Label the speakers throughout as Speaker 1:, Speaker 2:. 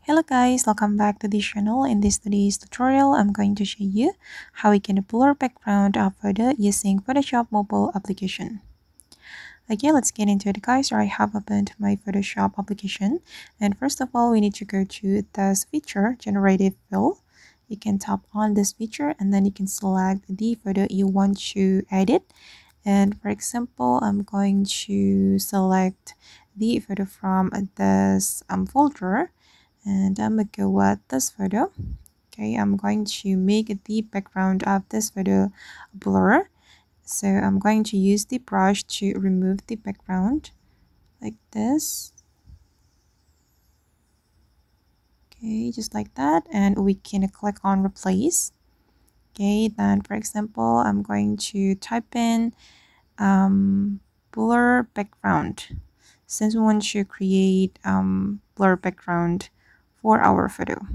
Speaker 1: Hello guys, welcome back to this channel. In this today's tutorial, I'm going to show you how we can blur background of photo using Photoshop mobile application. Okay, let's get into it guys. So I have opened my Photoshop application, and first of all we need to go to this feature, generative fill. You can tap on this feature and then you can select the photo you want to edit. And for example, I'm going to select the photo from this folder, and I'm gonna go with this photo. Okay, I'm going to make the background of this photo blur. So I'm going to use the brush to remove the background like this. Okay, just like that, and we can click on replace. Okay, then for example, I'm going to type in blur background, since we want to create blur background for our photo.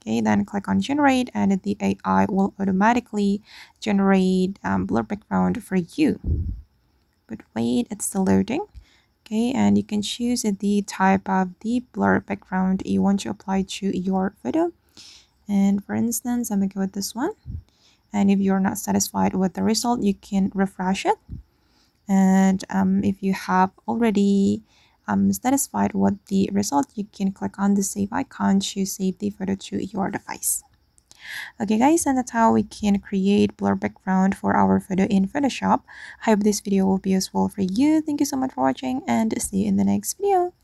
Speaker 1: Okay, then click on generate and the AI will automatically generate blur background for you. But wait, it's still loading. Okay, and you can choose the type of the blur background you want to apply to your photo. And for instance, I'm gonna go with this one. And if you're not satisfied with the result, you can refresh it. And if you have already satisfied with the result, you can click on the save icon to save the photo to your device. Okay guys, and that's how we can create blur background for our photo in Photoshop. I hope this video will be useful for you. Thank you so much for watching and see you in the next video.